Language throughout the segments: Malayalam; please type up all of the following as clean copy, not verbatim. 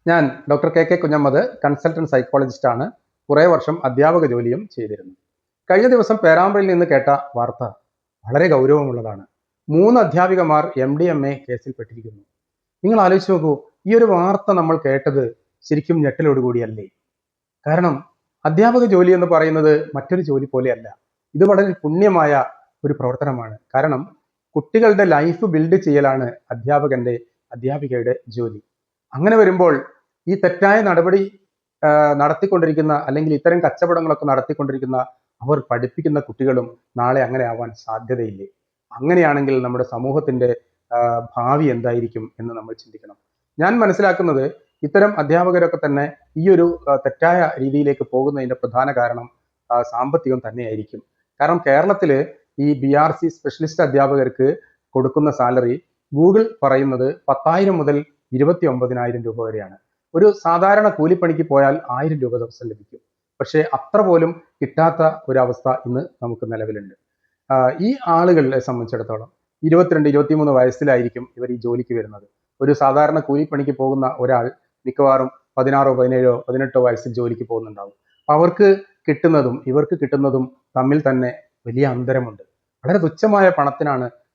ഞാൻ doctor K Kunhammad, consultant psychologist ആണ്. കുറേ വർഷം അധ്യാപക ജോലിയും ചെയ്തിരുന്നു. കഴിഞ്ഞ ദിവസം പേരാമ്പ്രയിൽ നിന്ന് കേട്ട വാർത്ത വളരെ ഗൗരവമുള്ളതാണ്. 3 അധ്യാപികമാർ MDMA കേസിൽപ്പെട്ടിരിക്കുന്നു. നിങ്ങൾ ആലോചിച്ച് നോക്കൂ, ഈ ഒരു വാർത്ത നമ്മൾ കേട്ടത് ശരിക്കും ഞെട്ടലോടുകൂടിയല്ലേ? കാരണം അധ്യാപക ജോലി എന്ന് പറയുന്നത് മറ്റൊരു ജോലി പോലെയല്ല. ഇത് വളരെ പുണ്യമായ ഒരു പ്രവർത്തനമാണ്. കാരണം കുട്ടികളുടെ ലൈഫ് ബിൽഡ് ചെയ്യലാണ് അധ്യാപികയുടെ ജോലി. അങ്ങനെ വരുമ്പോൾ ഈ തെറ്റായ നടപടി നടത്തിക്കൊണ്ടിരിക്കുന്ന, അല്ലെങ്കിൽ ഇത്തരം കച്ചവടങ്ങളൊക്കെ നടത്തിക്കൊണ്ടിരിക്കുന്ന അവർ പഠിപ്പിക്കുന്ന കുട്ടികളും നാളെ അങ്ങനെ ആവാൻ സാധ്യതയില്ലേ? അങ്ങനെയാണെങ്കിൽ നമ്മുടെ സമൂഹത്തിന്റെ ഭാവി എന്തായിരിക്കും എന്ന് നമ്മൾ ചിന്തിക്കണം. ഞാൻ മനസ്സിലാക്കുന്നത് ഇത്തരം അധ്യാപകരൊക്കെ തന്നെ ഈ ഒരു തെറ്റായ രീതിയിലേക്ക് പോകുന്നതിന്റെ പ്രധാന കാരണം സാമ്പത്തികം തന്നെയായിരിക്കും. കാരണം കേരളത്തില് ഈ BRC സ്പെഷ്യലിസ്റ്റ് അധ്യാപകർക്ക് കൊടുക്കുന്ന സാലറി ഗൂഗിൾ പറയുന്നത് 10,000 മുതൽ 29,000 രൂപ വരെയാണ്. ഒരു സാധാരണ കൂലിപ്പണിക്ക് പോയാൽ 1000 രൂപ ദിവസം ലഭിക്കും. പക്ഷേ അത്ര പോലും കിട്ടാത്ത ഒരവസ്ഥ ഇന്ന് നമുക്ക് നിലവിലുണ്ട്. ഈ ആളുകളെ സംബന്ധിച്ചിടത്തോളം 22, 23 വയസ്സിലായിരിക്കും ഇവർ ഈ ജോലിക്ക് വരുന്നത്. ഒരു സാധാരണ കൂലിപ്പണിക്ക് പോകുന്ന ഒരാൾ മിക്കവാറും 16, 17, 18 വയസ്സിൽ ജോലിക്ക് പോകുന്നുണ്ടാവും. അവർക്ക് കിട്ടുന്നതും ഇവർക്ക് കിട്ടുന്നതും തമ്മിൽ തന്നെ വലിയ അന്തരമുണ്ട്. വളരെ തുച്ഛമായ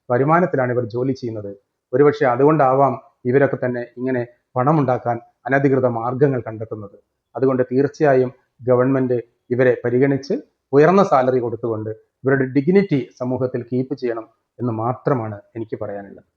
വരുമാനത്തിലാണ് ഇവർ ജോലി ചെയ്യുന്നത്. ഒരുപക്ഷെ അതുകൊണ്ടാവാം ഇവരൊക്കെ തന്നെ ഇങ്ങനെ പണമുണ്ടാക്കാൻ അനധികൃത മാർഗങ്ങൾ കണ്ടെത്തുന്നത്. അതുകൊണ്ട് തീർച്ചയായും ഗവൺമെന്റ് ഇവരെ പരിഗണിച്ച് ഉയർന്ന സാലറി കൊടുത്തുകൊണ്ട് ഇവരുടെ ഡിഗ്നിറ്റി സമൂഹത്തിൽ കീപ്പ് ചെയ്യണം എന്ന് മാത്രമാണ് എനിക്ക് പറയാനുള്ളത്.